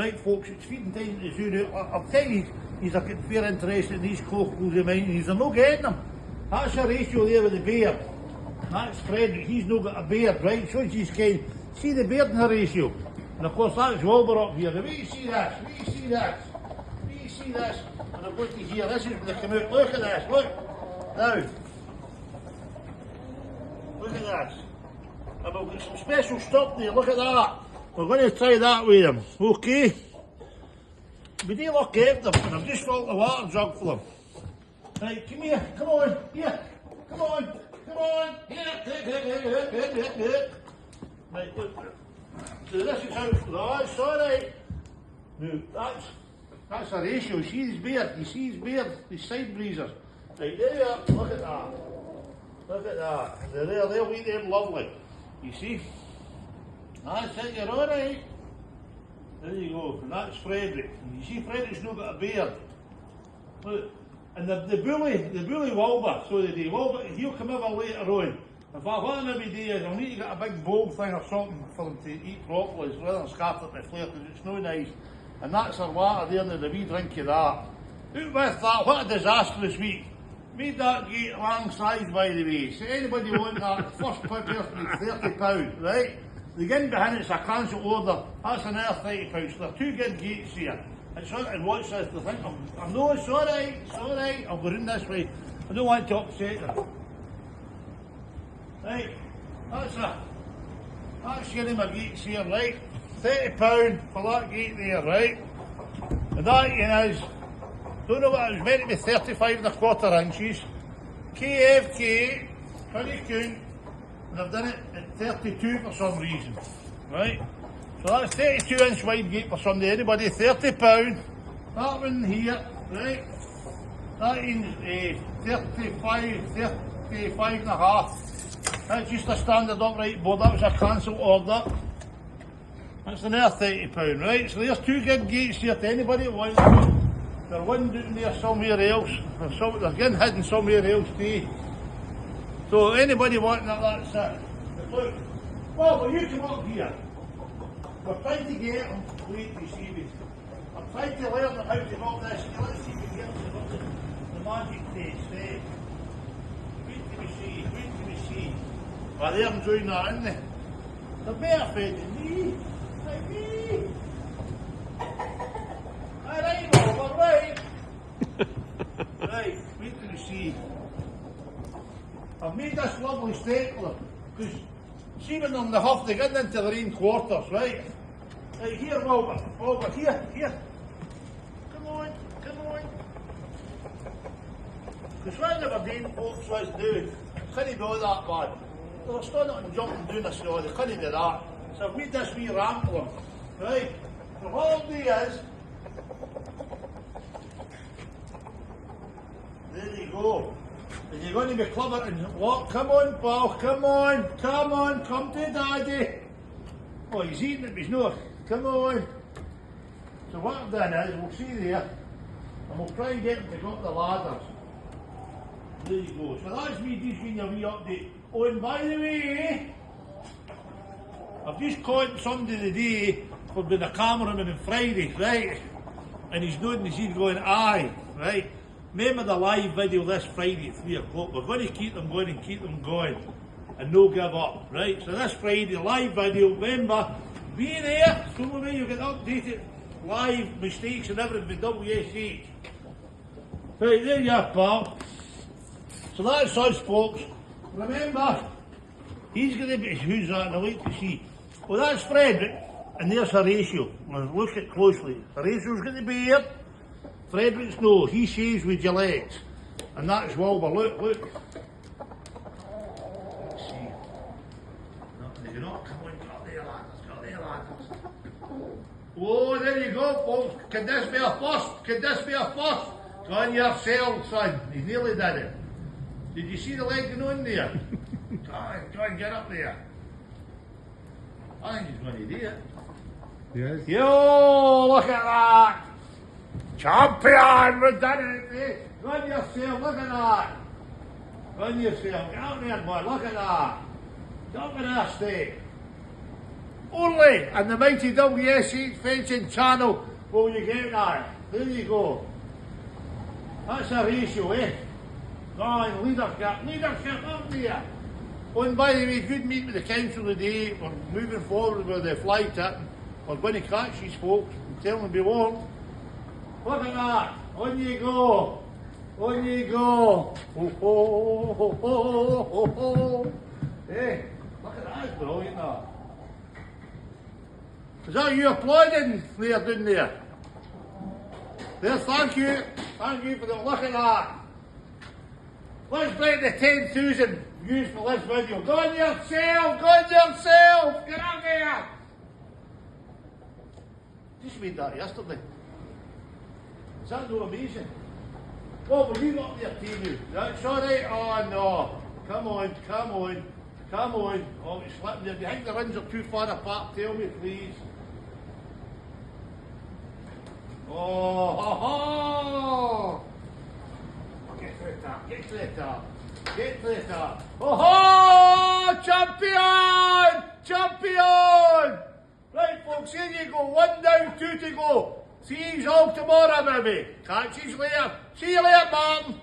Right, folks, it's feeding time to zoo now. I'll tell you, he's very interested in these cockles of mine, and he's not getting them. That's a ratio there with the beard. That's Frederick, he's not got a beard, right? So he's kind. See the beard in the ratio. And of course that's Wilbur up here. Now, wait you see this, wait you see this, wait you see this. And I've got to hear, this is when they come out. Look at this, look. Now. Look at this. And I've got some special stuff there, look at that. We're going to try that with them, okay? We do look at them, and I've just filled the water jug for them. Right, come here, come on, here, come on, come on, here. Right, look. So this is how, that's alright. Now, that's a ratio, see his beard, you see his beard, his side breezers. Right, there you are, look at that. Look at that, they're there, they'll eat them lovely. You see? That's it, you're alright. There you go, and that's Frederick. And you see Frederick's not got a beard. Look, and the bully Wilbur, so the day, Wilbur, he'll come over later on. If I want him every day, I'll need to get a big bowl thing or something for them to eat properly, rather than scatter it in the flare, because it's no nice. And that's our water there, and the wee drink of that. Out with that, what a disastrous week. Made that gate long size, by the way. So anybody want that, first person £30, right? The gun behind it's a cancel order, that's another £30. So there are two good gates here. It's on, and watch this, they think I'm no, it's alright, I'll go in this way. I don't want to upset them. Right, that's your my gates here, right? £30 for that gate there, right? And that is, don't know what it was meant to be 35¼ inches. KFK, honeycomb, and I've done it at 32 for some reason, right? So that's 32-inch wide gate for somebody, anybody, £30. That one here, right? That is 35½. That's just a standard upright board, that was a cancel order. That's another £30, right? So there's two good gates here to anybody that wants to. There's one down there somewhere else. They're getting hidden somewhere else too. So anybody wanting that, that's it. But look, well, you come up here. We're trying to get them. Wait to see me. I'm trying to learn them how to hold this. Let's see if we can get them the magic test. Wait till we see. Well, they're enjoying that, aren't they? They're better fed than me. Like me. Alright, well, right. Right, wait till you see. I've made this lovely stapler, because see when they're in the huff, they get into their own quarters, right? Right, here, Wilbur, here. Come on. Because what they were doing, folks, was doing, couldn't do that bad. They were standing up and jumping down this, they couldn't do that. So I've made this wee ramp for them, right? So what I'll do is, there you go. And you're going to be clever and walk. Come on, pal, come to daddy. Oh, he's eating it, but he's not. Come on. So what I've done is, we'll see there, and we'll try and get him to go up the ladders. There you go. So that's me just giving you a wee update. Oh, and by the way, I've just caught somebody today for being a cameraman on Friday, right? And he's nodding his head going, aye, right? Remember the live video this Friday at 3 o'clock. We're going to keep them going and no give up, right? So this Friday, live video, remember, be there, so maybe you get updated live mistakes and everything with WSH. Right, there you are, pal. So that's us, folks. Remember, he's going to be, who's that? I'd like to see. Well, that's Frederick, and there's a ratio. Let's look at it closely. The ratio's going to be here. Frederick's no, he shaves with Gillette. And that's Wilbur, look. Let's see. No, you're not coming, got there, ladders. Oh, there you go, folks. Could this be a first? Go on yourself, son. He nearly did it. Did you see the leg going on there? Try and get up there. I think he's going to do it. Yes. Yo, look at that. Champion, we've done it. Run yourself, look at that. Run yourself, get out there, boy, look at that. Jump in there, stay. only on the mighty WSH fencing channel will you get that. There you go. That's a ratio, eh? Oh, leadership up there. Oh, and by the way, good meeting with the council today. We're moving forward with the fly tipping. We're going to catch these folks and tell them we won't. Look at that. On you go. On you go. Ho, ho, ho, ho, ho, ho. Hey, look at that. It's brilliant, that. Is that you applauding there, down there? There, thank you. Thank you for the look at that. Let's break the 10,000 views for this video. Go on yourself! Go on yourself! Get out there! Just made that yesterday. Is that no amazing? Oh, will you up there, TV? That's alright. Oh no. Come on, come on, come on. Oh, it's slipping there. Do you think the runs are too far apart? Tell me, please. Oh, ha ha! Get to the top, get to the top, get to the top. Oh ho! Champion! Champion! Right folks, here you go. 1 down, 2 to go. See you all tomorrow, baby. Catch you later. See you later, Martin.